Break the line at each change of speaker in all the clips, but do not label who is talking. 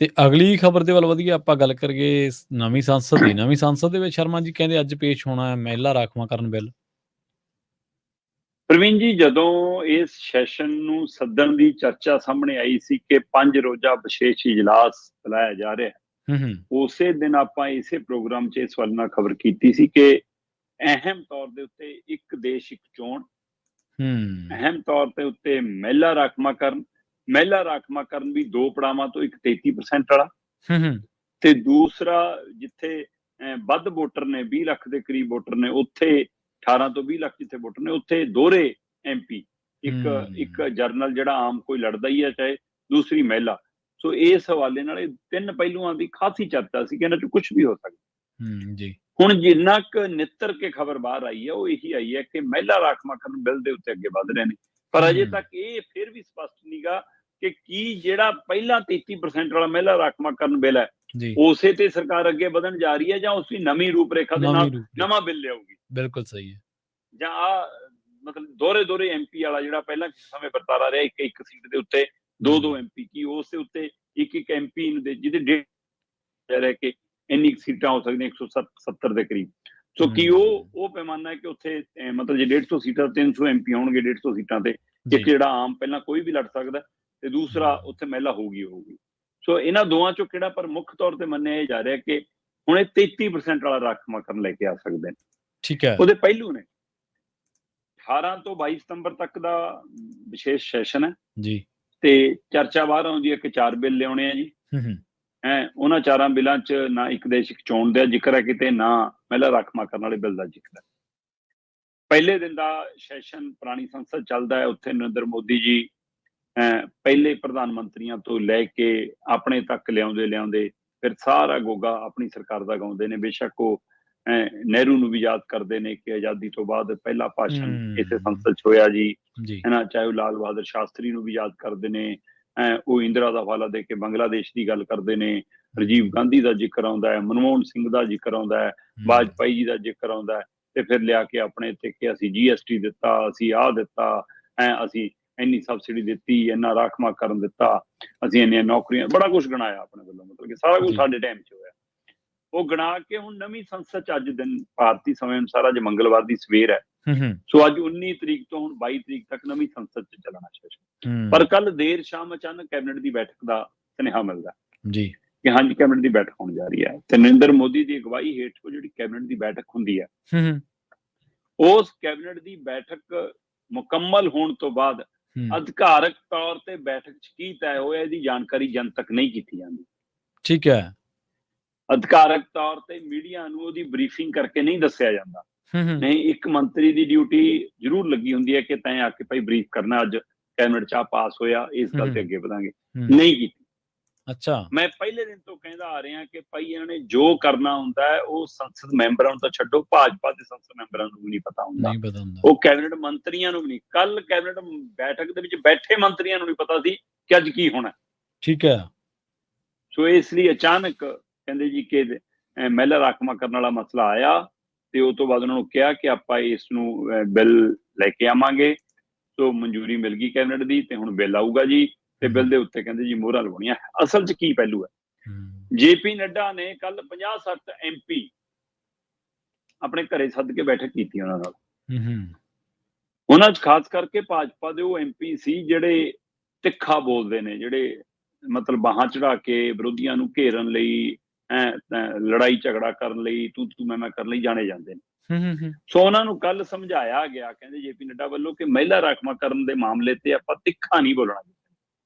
ਤੇ ਅਗਲੀ ਖਬਰ ਦੇ ਵੱਲ ਵਧੀਏ ਆਪਾਂ ਗੱਲ ਕਰੀਏ ਨਵੀਂ ਸੰਸਦ ਦੀ। ਨਵੀਂ ਸੰਸਦ ਦੇ ਵਿੱਚ ਸ਼ਰਮਾ ਜੀ ਕਹਿੰਦੇ ਅੱਜ ਪੇਸ਼ ਹੋਣਾ ਹੈ ਮਹਿਲਾ ਰਾਖਵਾਂਕਰਨ ਬਿੱਲ।
ਪ੍ਰਵੀਨ ਜੀ, ਜਦੋਂ ਇਸ ਸੈਸ਼ਨ ਨੂੰ ਸੱਦਣ ਦੀ ਚਰਚਾ ਸਾਹਮਣੇ ਆਈ ਸੀ ਕਿ 5 ਰੋਜ਼ਾ ਵਿਸ਼ੇਸ਼ ਇਜਲਾਸ ਬੁਲਾਇਆ ਜਾ ਰਿਹਾ, ਉਸੇ ਦਿਨ ਆਪਾਂ ਇਸੇ ਪ੍ਰੋਗਰਾਮ 'ਚ ਇਸ ਵੱਲ ਨਾਲ ਖਬਰ ਕੀਤੀ ਸੀ ਕਿ ਅਹਿਮ ਤੌਰ ਦੇ ਉੱਤੇ ਇੱਕ ਦੇਸ਼ ਇੱਕ ਚੋਣ, ਅਹਿਮ ਤੌਰ ਤੇ ਉੱਤੇ ਮਹਿਲਾ ਰਾਖਵਾਂਕਰਨ ਵੀ 2 ਪੜਾਵਾਂ ਤੋਂ ਇੱਕ 33% ਵਾਲਾ ਤੇ ਦੂਸਰਾ ਜਿੱਥੇ ਵੱਧ ਵੋਟਰ ਨੇ 20 ਲੱਖ ਦੇ ਕਰੀਬ ਵੋਟਰ ਨੇ, ਉੱਥੇ 18 ਤੋਂ 20 ਲੱਖ ਜਿੱਥੇ ਵੋਟਰ ਨੇ ਉੱਥੇ ਦੋਹਰੇ MP, ਇੱਕ ਜਰਨਲ ਜਿਹੜਾ ਆਮ ਕੋਈ ਲੜਦਾ ਹੀ ਹੈ, ਚਾਹੇ ਦੂਸਰੀ ਮਹਿਲਾ। ਸੋ ਇਸ ਹਵਾਲੇ ਨਾਲ ਇਹ 3 ਪਹਿਲੂਆਂ ਦੀ ਖਾਸੀ ਚਰਚਾ ਸੀ ਕਿ ਇਹਨਾਂ 'ਚ ਕੁਝ ਵੀ ਹੋ ਸਕਦਾ।
ਜੀ
ਹੁਣ ਜਿੰਨਾ ਕੁ ਨਿੱਤਰ ਕੇ ਖਬਰ ਬਾਹਰ ਆਈ ਹੈ ਉਹ ਇਹੀ ਆਈ ਹੈ ਕਿ ਮਹਿਲਾ ਰਾਖਵਾਂਕਰਨ ਬਿੱਲ ਦੇ ਉੱਤੇ ਅੱਗੇ ਵਧ ਰਹੇ ਨੇ, ਪਰ ਅਜੇ ਤੱਕ ਇਹ ਫਿਰ ਵੀ ਸਪਸ਼ਟ ਨਹੀਂਗਾ ਕਿ ਕੀ ਜਿਹੜਾ ਪਹਿਲਾਂ 33% ਵਾਲਾ ਮਹਿਲਾ ਰਾਖਵਾਂਕਰਨ ਬਿੱਲ ਹੈ ਉਸੇ ਤੇ ਸਰਕਾਰ ਅੱਗੇ ਵਧਣ ਜਾ ਰਹੀ ਹੈ ਜਾਂ ਉਸ ਦੀ ਨਵੀਂ ਰੂਪਰੇਖਾ ਦੇ ਨਾਲ ਨਵਾਂ ਬਿੱਲ ਲਿਆਊਗੀ।
ਬਿਲਕੁਲ ਸਹੀ ਹੈ। ਜਾਂ
ਮਤਲਬ ਦੋਹਰੇ MP ਵਾਲਾ ਜਿਹੜਾ ਪਹਿਲਾਂ ਸਮੇਂ ਵਰਤਾਰਾ ਰਿਹਾ, ਇੱਕ ਸੀਟ ਦੇ ਉੱਤੇ 2 MP, ਕੀ ਉਸ ਦੇ ਉੱਤੇ ਇੱਕ MP ਨੂੰ ਦੇ ਜਿਹਦੇ ਰਹਿ ਕੇ ਇੰਨੀ ਸੀਟਾਂ ਹੋ ਸਕਦੀਆਂ 170 ਦੇ ਕਰੀਬ। ਸੋ ਕੀ ਉਹ ਪੈਮਾਨਾ ਹੈ ਕਿ ਉੱਥੇ ਮਤਲਬ ਜੇ 150 ਸੀਟਾਂ 300 MP ਹੋਣਗੇ 150 ਸੀਟਾਂ ਤੇ, ਇੱਕ ਜਿਹੜਾ ਆਮ ਪਹਿਲਾਂ ਕੋਈ ਵੀ ਲੜ ਸਕਦਾ ਤੇ ਦੂਸਰਾ ਉੱਥੇ ਮਹਿਲਾ ਹੋਊਗੀ। ਸੋ ਇਹਨਾਂ ਦੋਵਾਂ ਚੋਂ ਕਿਹੜਾ, ਪਰ ਮੁੱਖ ਤੌਰ ਤੇ ਮੰਨਿਆ ਜਾ ਰਿਹਾ ਕਿ ਹੁਣ ਇਹ 33% ਵਾਲਾ ਰਾਖਵਾਂਕਰਨ ਲੈ ਕੇ ਆ ਸਕਦੇ ਨੇ।
ਠੀਕ ਹੈ।
ਉਹਦੇ ਪਹਿਲੂ ਨੇ 18 ਤੋਂ 22 ਸਤੰਬਰ ਤੱਕ ਦਾ ਵਿਸ਼ੇਸ਼ ਸੈਸ਼ਨ ਹੈ ਜੀ, ਤੇ ਚਰਚਾ ਬਾਹਰ ਆਉਂਦੀ ਹੈ ਕਿ 4 ਬਿੱਲ ਲਿਆਉਣੇ ਆ ਜੀ। ਉਹਨਾਂ 4 ਬਿੱਲਾਂ 'ਚ ਨਾ ਇੱਕ ਦੇਸ਼ ਇੱਕ ਚੋਣ ਦਾ ਜ਼ਿਕਰ ਹੈ ਕਿਤੇ, ਨਾ ਮਹਿਲਾ ਰਾਖਵਾਂਕਰਨ ਵਾਲੇ ਬਿੱਲ ਦਾ ਜ਼ਿਕਰ ਹੈ। ਪਹਿਲੇ ਦਿਨ ਦਾ ਸੈਸ਼ਨ ਪੁਰਾਣੀ ਸੰਸਦ ਚੱਲਦਾ ਹੈ, ਉੱਥੇ ਨਰਿੰਦਰ ਮੋਦੀ ਜੀ ਪਹਿਲੇ ਪ੍ਰਧਾਨ ਮੰਤਰੀਆਂ ਤੋਂ ਲੈ ਕੇ ਆਪਣੇ ਤੱਕ ਲਿਆਉਂਦੇ ਫਿਰ ਸਾਰਾ ਗੋਗਾ ਆਪਣੀ ਸਰਕਾਰ ਦਾ ਗਾਉਂਦੇ ਨੇ। ਬੇਸ਼ੱਕ ਉਹ ਨਹਿਰੂ ਨੂੰ ਵੀ ਯਾਦ ਕਰਦੇ ਨੇ ਕਿ ਆਜ਼ਾਦੀ ਤੋਂ ਬਾਅਦ ਪਹਿਲਾ ਭਾਸ਼ਣ ਇਸੇ ਸੰਸਦ 'ਚ ਹੋਇਆ ਜੀ, ਹੈ ਨਾ। ਚਾਹੇ ਉਹ ਲਾਲ ਬਹਾਦਰ ਸ਼ਾਸਤਰੀ ਨੂੰ ਵੀ ਯਾਦ ਕਰਦੇ ਨੇ, ਉਹ ਇੰਦਰਾ ਦਾ ਹਵਾਲਾ ਦੇ ਕੇ ਬੰਗਲਾਦੇਸ਼ ਦੀ ਗੱਲ ਕਰਦੇ ਨੇ, ਰਾਜੀਵ ਗਾਂਧੀ ਦਾ ਜ਼ਿਕਰ ਆਉਂਦਾ ਹੈ, ਮਨਮੋਹਨ ਸਿੰਘ ਦਾ ਜ਼ਿਕਰ ਆਉਂਦਾ ਹੈ, ਵਾਜਪਾਈ ਜੀ ਦਾ ਜ਼ਿਕਰ ਆਉਂਦਾ ਹੈ, ਤੇ ਫਿਰ ਲਿਆ ਕੇ ਆਪਣੇ ਤੇ ਕਿ ਅਸੀਂ GST ਦਿੱਤਾ, ਅਸੀਂ ਆਹ ਦਿੱਤਾ, ਅਸੀਂ ਇੰਨੀ ਸਬਸਿਡੀ ਦਿੱਤੀ, ਇੰਨਾ ਰਾਖਵਾਂਕਰਨ ਦਿੱਤਾ, ਅਸੀਂ ਇੰਨੀਆਂ ਨੌਕਰੀਆਂ, ਬੜਾ ਕੁਛ ਗਣਾਇਆ ਆਪਣੇ ਵੱਲੋਂ, ਮਤਲਬ ਕਿ ਸਾਰਾ ਕੁਝ ਸਾਡੇ ਟਾਈਮ 'ਚ ਹੋਇਆ। ਉਹ ਗਣਾ ਕੇ ਹੁਣ ਨਵੀਂ ਸੰਸਦ 'ਚ ਅੱਜ ਦਿਨ ਭਾਰਤੀ ਸਮੇਂ ਅਨੁਸਾਰ ਅੱਜ ਮੰਗਲਵਾਰ ਦੀ ਸਵੇਰ ਹੈ, ਸੋ ਅੱਜ 19 ਤਰੀਕ ਤੋਂ ਹੁਣ 22 ਤਰੀਕ ਤੱਕ ਨਵੀਂ ਸੰਸਦ 'ਚ ਚੱਲਣਾ ਸੈਸ਼ਨ। ਪਰ ਕੱਲ ਦੇਰ ਸ਼ਾਮ ਅਚਾਨਕ ਕੈਬਨਿਟ ਦੀ ਬੈਠਕ ਦਾ ਸੁਨੇਹਾ ਮਿਲਦਾ ਜੀ ਕਿ ਹਾਂਜੀ ਕੈਬਨਿਟ ਦੀ ਬੈਠਕ ਹੋਣ ਜਾ ਰਹੀ ਹੈ, ਤੇ ਨਰਿੰਦਰ ਮੋਦੀ ਦੀ ਅਗਵਾਈ ਹੇਠ ਉਹ ਜਿਹੜੀ ਕੈਬਨਿਟ ਦੀ ਬੈਠਕ ਹੁੰਦੀ ਹੈ, ਉਸ ਕੈਬਨਿਟ ਦੀ ਬੈਠਕ ਮੁਕੰਮਲ ਹੋਣ ਤੋਂ ਬਾਅਦ ਅਧਿਕਾਰਕ ਤੌਰ ਤੇ ਬੈਠਕ 'ਚ ਕੀ ਤੈਅ ਹੋਇਆ ਇਹਦੀ ਜਾਣਕਾਰੀ ਜਨਤਕ ਨਹੀਂ ਕੀਤੀ ਜਾਂਦੀ।
ਠੀਕ ਹੈ।
ਅਧਿਕਾਰਕ ਤੌਰ ਤੇ ਮੀਡੀਆ ਨੂੰ ਉਹਦੀ ਬਰੀਫਿੰਗ ਕਰਕੇ ਨਹੀਂ ਦੱਸਿਆ ਜਾਂਦਾ। ਨਹੀਂ, ਇੱਕ ਮੰਤਰੀ ਦੀ ਡਿਊਟੀ ਜ਼ਰੂਰ ਲੱਗੀ ਹੁੰਦੀ ਹੈ ਕਿ ਤੈਂ ਆ ਕੇ ਭਾਈ ਬਰੀਫ ਕਰਨਾ, ਅੱਜ ਕੈਬਨਿਟ 'ਚ ਪਾਸ ਹੋਇਆ, ਇਸ ਗੱਲ ਤੇ ਅੱਗੇ ਵਧਾਂਗੇ, ਨਹੀਂ ਕੀਤੀ। ਅੱਛਾ, ਮੈਂ ਪਹਿਲੇ ਦਿਨ ਤੋਂ ਕਹਿੰਦਾ ਆ ਰਿਹਾ ਕਿ ਭਾਈ ਇਹਨਾਂ ਨੇ ਜੋ ਕਰਨਾ ਹੁੰਦਾ ਹੈ ਉਹ ਸੰਸਦ ਮੈਂਬਰਾਂ ਨੂੰ ਤਾਂ ਛੱਡੋ, ਭਾਜਪਾ ਦੇ ਸੰਸਦ ਮੈਂਬਰਾਂ ਨੂੰ ਵੀ ਨਹੀਂ ਪਤਾ ਹੁੰਦਾ, ਉਹ ਕੈਬਨਿਟ ਮੰਤਰੀਆਂ ਨੂੰ ਵੀ ਨਹੀਂ। ਕੱਲ ਕੈਬਨਿਟ ਬੈਠਕ ਦੇ ਵਿੱਚ ਬੈਠੇ ਮੰਤਰੀਆਂ ਨੂੰ ਨਹੀਂ ਪਤਾ ਸੀ ਕਿ ਅੱਜ ਕੀ ਹੋਣਾ। ਠੀਕ ਹੈ। ਸੋ ਇਸ ਲਈ ਅਚਾਨਕ ਕਹਿੰਦੇ ਜੀ ਕਿ ਮਹਿਲਾ ਰਾਖਵਾਂਕਰਨ ਵਾਲਾ ਮਸਲਾ ਆਇਆ, ਤੇ ਉਸ ਤੋਂ ਬਾਅਦ ਉਹਨਾਂ ਨੂੰ ਕਿਹਾ ਕਿ ਆਪਾਂ ਇਸ ਨੂੰ ਬਿੱਲ ਲੈ ਕੇ ਆਵਾਂਗੇ। ਸੋ ਮਨਜ਼ੂਰੀ ਮਿਲ ਗਈ ਕੈਬਨਿਟ ਦੀ, ਤੇ ਹੁਣ ਬਿੱਲ ਆਊਗਾ ਜੀ, ਤੇ ਬਿੱਲ ਦੇ ਉੱਤੇ ਕਹਿੰਦੇ ਜੀ ਮੋਹਰਾਂ ਲਵਾਉਣੀਆਂ। ਅਸਲ 'ਚ ਕੀ ਪਹਿਲੂ ਹੈ, JP ਨੱਡਾ ਨੇ ਕੱਲ 50-60 MP ਆਪਣੇ ਘਰੇ ਸੱਦ ਕੇ ਬੈਠਕ ਕੀਤੀ ਉਹਨਾਂ ਨਾਲ। ਉਹਨਾਂ 'ਚ ਖਾਸ ਕਰਕੇ ਭਾਜਪਾ ਦੇ ਉਹ MP ਸੀ ਜਿਹੜੇ ਤਿੱਖਾ ਬੋਲਦੇ ਨੇ, ਜਿਹੜੇ ਮਤਲਬ ਬਾਹਾਂ ਚੜਾ ਕੇ ਵਿਰੋਧੀਆਂ ਨੂੰ ਘੇਰਨ ਲਈ, ਲੜਾਈ ਝਗੜਾ ਕਰਨ ਲਈ, ਤੂੰ ਮੈਂ ਕਰਨ ਲਈ ਜਾਣੇ ਜਾਂਦੇ ਨੇ। ਸੋ ਉਹਨਾਂ ਨੂੰ ਕੱਲ ਸਮਝਾਇਆ ਗਿਆ, ਕਹਿੰਦੇ JP ਨੱਡਾ ਵੱਲੋਂ, ਕਿ ਮਹਿਲਾ ਰਾਖਵਾਂਕਰਨ ਦੇ ਮਾਮਲੇ ਤੇ ਆਪਾਂ ਤਿੱਖਾ ਨਹੀਂ ਬੋਲਣਾ।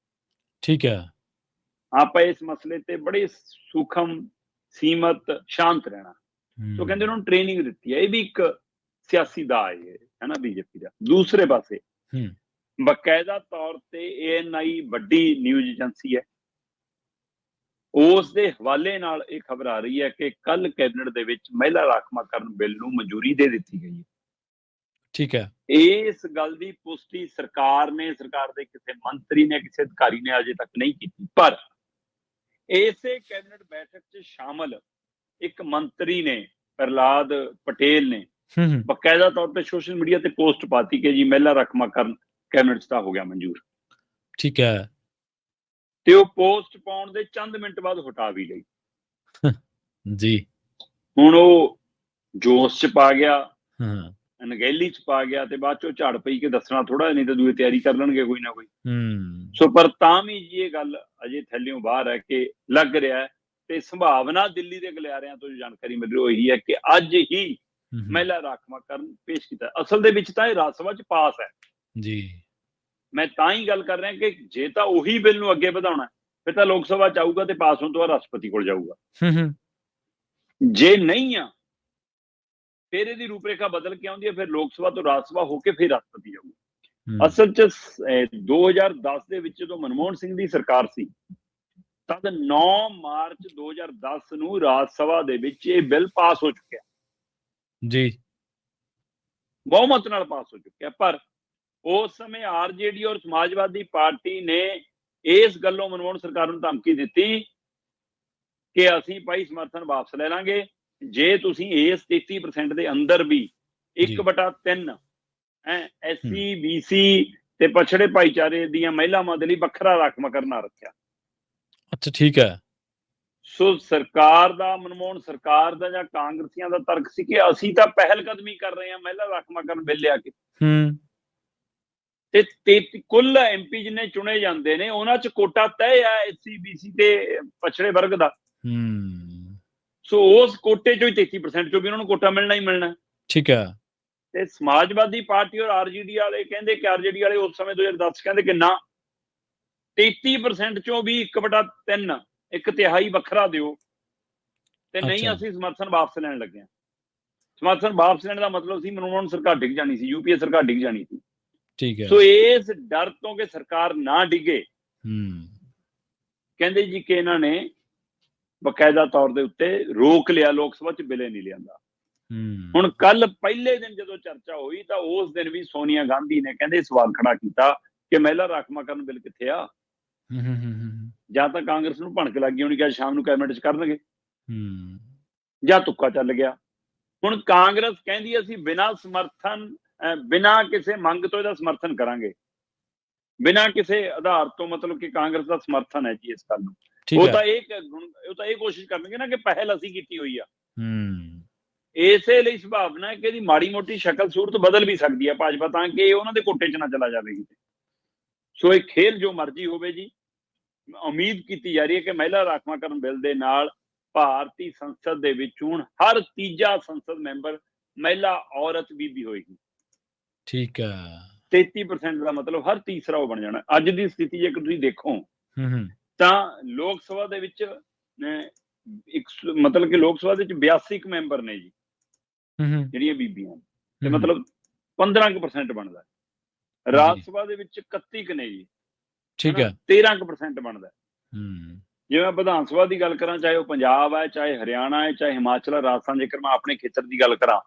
ਠੀਕ ਹੈ। ਆਪਾਂ ਇਸ ਮਸਲੇ ਤੇ ਬੜੇ ਸੂਖਮ, ਸੀਮਤ, ਸ਼ਾਂਤ ਰਹਿਣਾ। ਸੋ ਕਹਿੰਦੇ ਉਹਨਾਂ ਨੂੰ ਟ੍ਰੇਨਿੰਗ ਦਿੱਤੀ ਹੈ। ਇਹ ਵੀ ਇੱਕ ਸਿਆਸੀ ਦਾਅ ਹੈ ਨਾ BJP ਦਾ। ਦੂਸਰੇ ਪਾਸੇ ਬਕਾਇਦਾ ਤੌਰ ਤੇ ANI ਵੱਡੀ ਨਿਊਜ਼ ਏਜੰਸੀ ਹੈ, ਉਸ ਦੇ ਹਵਾਲੇ ਨਾਲ ਇਹ ਖਬਰ ਆ ਰਹੀ ਹੈ ਕਿ ਕੱਲ ਕੈਬਨਿਟ ਦੇ ਵਿੱਚ ਮਹਿਲਾ ਰਾਖਵਾਂਕਰਨ ਬਿੱਲ ਨੂੰ ਮਨਜ਼ੂਰੀ ਦੇ ਦਿੱਤੀ ਗਈ ਹੈ। ਠੀਕ ਹੈ। ਇਸ ਗੱਲ ਦੀ ਪੁਸ਼ਟੀ ਸਰਕਾਰ ਨੇ, ਸਰਕਾਰ ਦੇ ਕਿਸੇ ਮੰਤਰੀ ਨੇ, ਕਿਸੇ ਅਧਿਕਾਰੀ ਨੇ ਅਜੇ ਤੱਕ ਨਹੀਂ ਕੀਤੀ, ਪਰ ਇਸੇ ਕੈਬਨਿਟ ਬੈਠਕ 'ਚ ਸ਼ਾਮਲ ਇੱਕ ਮੰਤਰੀ ਨੇ, ਪ੍ਰਹਲਾਦ ਪਟੇਲ ਨੇ, ਬਕਾਇਦਾ ਤੌਰ ਤੇ ਸੋਸ਼ਲ ਮੀਡੀਆ ਤੇ ਪੋਸਟ ਪਾਤੀ ਕਿ ਜੀ ਮਹਿਲਾ ਰਾਖਵਾਂਕਰਨ ਕੈਬਨਿਟ 'ਚ ਤਾਂ ਹੋ ਗਿਆ ਮਨਜ਼ੂਰ। ਠੀਕ ਹੈ। ਤੇ ਉਹ ਪੋਸਟ ਪਾਉਣ ਦੇ ਚੰਦ ਮਿੰਟ ਬਾਅਦ ਹਟਾ ਵੀ ਲਈ
ਜੀ।
ਹੁਣ ਉਹ ਜੋਸ਼ ਚ ਪਾ ਗਿਆ,
ਹਾਂ।
ਅਣਗਹਿਲੀ ਚ ਪਾ ਗਿਆ, ਤੇ ਬਾਅਦ ਚੋਂ ਝਾੜ ਪਈ ਕੇ ਦੱਸਣਾ ਥੋੜਾ, ਨਹੀਂ ਤਾਂ ਦੂਏ ਤਿਆਰੀ ਕਰ ਲੈਣਗੇ ਕੋਈ ਨਾ ਕੋਈ। ਸੋ ਪਰ ਤਾਂ ਵੀ ਜੀ ਇਹ ਗੱਲ ਅਜੇ ਥੱਲਿਓਂ ਬਾਹਰ ਹੈ ਕਿ ਲੱਗ ਰਿਹਾ ਹੈ, ਤੇ ਸੰਭਾਵਨਾ ਦਿੱਲੀ ਦੇ ਗਲਿਆਰਿਆਂ ਤੋਂ ਜੋ ਜਾਣਕਾਰੀ ਮਿਲ ਰਹੀ ਉਹੀ ਹੈ ਕਿ ਅੱਜ ਹੀ ਮਹਿਲਾ ਰਾਖਵਾਂਕਰਨ ਪੇਸ਼ ਕੀਤਾ। ਅਸਲ ਦੇ ਵਿੱਚ ਤਾਂ ਇਹ ਰਾਜ ਸਭਾ ਚ ਪਾਸ ਹੈ
ਜੀ।
ਮੈਂ ਤਾਂ ਹੀ ਗੱਲ ਕਰ ਰਿਹਾ ਕਿ ਜੇ ਤਾਂ ਉਹੀ ਬਿੱਲ ਨੂੰ ਅੱਗੇ ਵਧਾਉਣਾ ਫਿਰ ਤਾਂ ਲੋਕ ਸਭਾ ਚ ਆਊਗਾ ਤੇ ਪਾਸ ਹੋਣ ਤੋਂ ਬਾਅਦ ਰਾਸ਼ਟਰਪਤੀ ਕੋਲ ਜਾਊਗਾ। ਜੇ ਨਹੀਂ ਆ ਫਿਰ ਇਹਦੀ ਰੂਪਰੇਖਾ ਬਦਲ ਕੇ ਆਉਂਦੀ ਹੈ, ਫਿਰ ਲੋਕ ਸਭਾ ਤੋਂ ਰਾਜ ਸਭਾ ਹੋ ਕੇ ਫਿਰ ਰਾਸ਼ਟਰਪਤੀ ਜਾਊਗਾ। ਅਸਲ ਚ 2010 ਦੇ ਵਿੱਚ ਜਦੋਂ ਮਨਮੋਹਨ ਸਿੰਘ ਦੀ ਸਰਕਾਰ ਸੀ ਤਦ 9 ਮਾਰਚ 2010 ਨੂੰ ਰਾਜ ਸਭਾ ਦੇ ਵਿੱਚ ਇਹ ਬਿੱਲ ਪਾਸ ਹੋ ਚੁੱਕਿਆ
ਜੀ,
ਬਹੁਮਤ ਨਾਲ ਪਾਸ ਹੋ ਚੁੱਕਿਆ। ਪਰ ਉਸ ਸਮੇਂ ਆਰਜੇਡੀ ਔਰ ਸਮਾਜਵਾਦੀ ਪਾਰਟੀ ਨੇ ਇਸ ਗੱਲੋਂ ਮਨਮੋਹਨ ਸਰਕਾਰ ਨੂੰ ਧਮਕੀ ਦਿੱਤੀ ਕਿ ਅਸੀਂ ਭਾਈ ਸਮਰਥਨ ਵਾਪਸ ਲੈ ਲਾਂਗੇ ਜੇ ਤੁਸੀਂ ਇਸ 33% ਦੇ ਅੰਦਰ ਵੀ 1/3 ਐਸਸੀ ਬੀਸੀ ਤੇ ਪਛੜੇ ਭਾਈਚਾਰੇ ਦੀਆਂ ਮਹਿਲਾਵਾਂ ਦੇ ਲਈ ਵੱਖਰਾ ਰਾਖਵਾਂਕਰਨ ਨਾ ਰੱਖਿਆ।
ਅੱਛਾ, ਠੀਕ ਹੈ।
ਸੋ ਸਰਕਾਰ ਦਾ, ਮਨਮੋਹਨ ਸਰਕਾਰ ਦਾ ਜਾਂ ਕਾਂਗਰਸੀਆਂ ਦਾ ਤਰਕ ਸੀ ਕਿ ਅਸੀਂ ਤਾਂ ਪਹਿਲ ਕਦਮੀ ਕਰ ਰਹੇ ਹਾਂ ਮਹਿਲਾ ਰਾਖਵਾਂਕਰਨ ਬਿੱਲ ਲਿਆ ਕੇ, ਤੇ ਕੁੱਲ ਐਮਪੀ ਜਿੰਨੇ ਚੁਣੇ ਜਾਂਦੇ ਨੇ ਉਹਨਾਂ ਚ ਕੋਟਾ ਤੈਅ ਆ ਐਸਸੀ ਬੀਸੀ ਤੇ ਪਛੜੇ ਵਰਗ ਦਾ। ਸੋ ਉਸ ਕੋਟੇ ਚੋਂ ਹੀ 33% ਚੋਂ ਵੀ ਉਹਨਾਂ ਨੂੰ ਕੋਟਾ ਮਿਲਣਾ ਹੀ ਮਿਲਣਾ। ਠੀਕ ਹੈ। ਤੇ ਸਮਾਜਵਾਦੀ ਪਾਰਟੀ ਔਰ ਆਰਜੇਡੀ ਵਾਲੇ ਕਹਿੰਦੇ ਕਿ ਆਰਜੇਡੀ ਵਾਲੇ ਉਸ ਸਮੇਂ 2010 ਕਹਿੰਦੇ ਕਿ ਨਾ 33% ਚੋਂ ਵੀ 1/3 1/3 ਵੱਖਰਾ ਦਿਓ, ਤੇ ਨਹੀਂ ਅਸੀਂ ਸਮਰਥਨ ਵਾਪਸ ਲੈਣ ਲੱਗੇ ਹਾਂ। ਸਮਰਥਨ ਵਾਪਸ ਲੈਣ ਦਾ ਮਤਲਬ ਸੀ ਮਨਮੋਹਨ ਸਰਕਾਰ ਡਿੱਗ ਜਾਣੀ ਸੀ, ਯੂਪੀਏ ਸਰਕਾਰ ਡਿੱਗ ਜਾਣੀ ਸੀ। ਠੀਕ ਹੈ। ਸੋ ਇਸ ਡਰ ਤੋਂ ਕਿ ਸਰਕਾਰ ਨਾ ਡਿੱਗੇ ਕਹਿੰਦੇ ਜੀ ਕਿ ਇਹਨਾਂ ਨੇ ਬਕਾਇਦਾ ਤੌਰ ਦੇ ਉੱਤੇ ਰੋਕ ਲਿਆ, ਲੋਕ ਸਭਾ ਚ ਬਿੱਲ ਨਹੀਂ ਲਿਆਂਦਾ। ਹੁਣ ਕੱਲ ਪਹਿਲੇ ਦਿਨ ਜਦੋਂ ਚਰਚਾ ਹੋਈ ਤਾਂ ਉਸ ਦਿਨ ਵੀ ਸੋਨੀਆ ਗਾਂਧੀ ਨੇ ਕਹਿੰਦੇ ਸਵਾਲ ਖੜਾ ਕੀਤਾ ਕਿ ਮਹਿਲਾ ਰਾਖਵਾਂਕਰਨ ਬਿੱਲ ਕਿੱਥੇ ਆ। ਜਾਂ ਤਾਂ ਕਾਂਗਰਸ ਨੂੰ ਭਣਕ ਲੱਗ ਗਈ ਹੋਣੀ ਕਿ ਸ਼ਾਮ ਨੂੰ ਕੈਬਨਿਟ ਚ ਕਰਨਗੇ, ਜਾਂ ਤੁੱਕਾ ਚੱਲ ਗਿਆ। ਹੁਣ ਕਾਂਗਰਸ ਕਹਿੰਦੀ ਅਸੀਂ ਬਿਨਾਂ ਸਮਰਥਨ, ਬਿਨਾਂ ਕਿਸੇ ਮੰਗ ਤੋਂ ਇਹਦਾ ਸਮਰਥਨ ਕਰਾਂਗੇ, ਬਿਨਾਂ ਕਿਸੇ ਆਧਾਰ ਤੋਂ, ਮਤਲਬ ਕਿ ਕਾਂਗਰਸ ਦਾ ਸਮਰਥਨ ਹੈ ਜੀ ਇਸ ਗੱਲ ਨੂੰ। ਉਹ ਤਾਂ ਇਹ ਕੋਸ਼ਿਸ਼ ਕਰਨਗੇ ਨਾ ਕਿ ਪਹਿਲ ਅਸੀਂ ਕੀਤੀ ਹੋਈ ਆ। ਇਸੇ ਲਈ ਸੰਭਾਵਨਾ ਹੈ ਕਿ ਇਹਦੀ ਮਾੜੀ ਮੋਟੀ ਸ਼ਕਲ ਸੂਰਤ ਬਦਲ ਵੀ ਸਕਦੀ ਹੈ ਭਾਜਪਾ, ਤਾਂ ਕਿ ਉਹਨਾਂ ਦੇ ਕੋਟੇ ਚ ਨਾ ਚਲਾ ਜਾਵੇਗੀ। ਸੋ ਇਹ ਖੇਲ ਜੋ ਮਰਜ਼ੀ ਹੋਵੇ ਜੀ, ਉਮੀਦ ਕੀਤੀ ਜਾ ਰਹੀ ਹੈ ਕਿ ਮਹਿਲਾ ਰਾਖਵਾਂਕਰਨ ਬਿੱਲ ਦੇ ਨਾਲ ਭਾਰਤੀ ਸੰਸਦ ਦੇ ਵਿੱਚ ਹੁਣ ਹਰ ਤੀਜਾ ਸੰਸਦ ਮੈਂਬਰ ਮਹਿਲਾ ਔਰਤ ਬੀਬੀ ਹੋਏਗੀ। ਠੀਕ ਹੈ। 33% ਦਾ ਮਤਲਬ ਹਰ ਤੀਸਰਾ ਉਹ ਬਣ ਜਾਣਾ। ਅੱਜ ਦੀ ਸਥਿਤੀ ਜੇਕਰ ਤੁਸੀਂ ਦੇਖੋ ਤਾਂ ਲੋਕ ਸਭਾ ਦੇ ਵਿੱਚ ਮਤਲਬ ਕਿ ਲੋਕ ਸਭਾ ਦੇ ਵਿੱਚ 82 ਮੈਂਬਰ ਨੇ ਜੀ ਜਿਹੜੀਆਂ ਬੀਬੀਆਂ, ਤੇ ਮਤਲਬ 15% ਬਣਦਾ। ਰਾਜ ਸਭਾ ਦੇ ਵਿੱਚ 31 ਨੇ ਜੀ, ਠੀਕ ਹੈ, 13% ਬਣਦਾ। ਜਿਵੇਂ ਵਿਧਾਨ ਸਭਾ ਦੀ ਗੱਲ ਕਰਾਂ, ਚਾਹੇ ਉਹ ਪੰਜਾਬ ਹੈ, ਚਾਹੇ ਹਰਿਆਣਾ ਹੈ, ਚਾਹੇ ਹਿਮਾਚਲ ਹੈ, ਰਾਜਸਥਾਨ, ਜੇਕਰ ਮੈਂ ਆਪਣੇ ਖੇਤਰ ਦੀ ਗੱਲ ਕਰਾਂ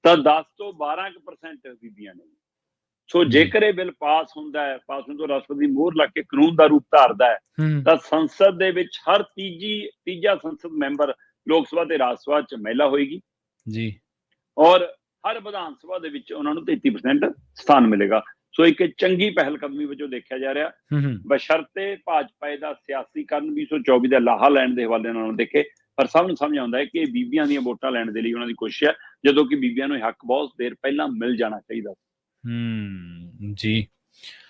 ਤਾਂ 10 ਤੋਂ 12% ਬੀਬੀਆਂ ਨੇ। ਸੋ ਜੇਕਰ ਇਹ ਬਿੱਲ ਪਾਸ ਹੁੰਦਾ ਹੈ, ਪਾਸ ਹੋਣ ਤੋਂ ਰਾਸ਼ਟਰਪਤੀ ਮੋਹਰ ਲੱਗ ਕੇ ਕਾਨੂੰਨ ਦਾ ਰੂਪ ਧਾਰਦਾ ਹੈ, ਤਾਂ ਸੰਸਦ ਦੇ ਵਿੱਚ ਹਰ ਤੀਜਾ ਸੰਸਦ ਮੈਂਬਰ ਲੋਕ ਸਭਾ ਤੇ ਰਾਜ ਸਭਾ ਚ ਮਹਿਲਾ ਹੋਏਗੀ ਜੀ, ਔਰ ਹਰ ਵਿਧਾਨ ਸਭਾ ਦੇ ਵਿੱਚ ਉਹਨਾਂ ਨੂੰ 33% ਸਥਾਨ ਮਿਲੇਗਾ। ਸੋ ਇੱਕ ਚੰਗੀ ਪਹਿਲ ਕਦਮੀ ਵਜੋਂ ਦੇਖਿਆ ਜਾ ਰਿਹਾ, ਬਸ਼ਰਤੇ ਭਾਜਪਾ ਦਾ ਸਿਆਸੀਕਰਨ 2024 ਦਾ ਲਾਹਾ ਲੈਣ ਦੇ ਹਵਾਲੇ ਨਾਲ ਦੇਖੇ। ਪਰ ਸਭ ਨੂੰ ਸਮਝ ਆਉਂਦਾ ਹੈ ਕਿ ਬੀਬੀਆਂ ਦੀਆਂ ਵੋਟਾਂ ਲੈਣ ਦੇ ਲਈ ਉਹਨਾਂ ਦੀ ਕੋਸ਼ਿਸ਼ ਹੈ, ਜਦੋਂ ਕਿ ਬੀਬੀਆਂ ਨੂੰ ਹੱਕ ਬਹੁਤ ਦੇਰ ਪਹਿਲਾਂ ਮਿਲ ਜਾਣਾ ਚਾਹੀਦਾ। ਜੀ,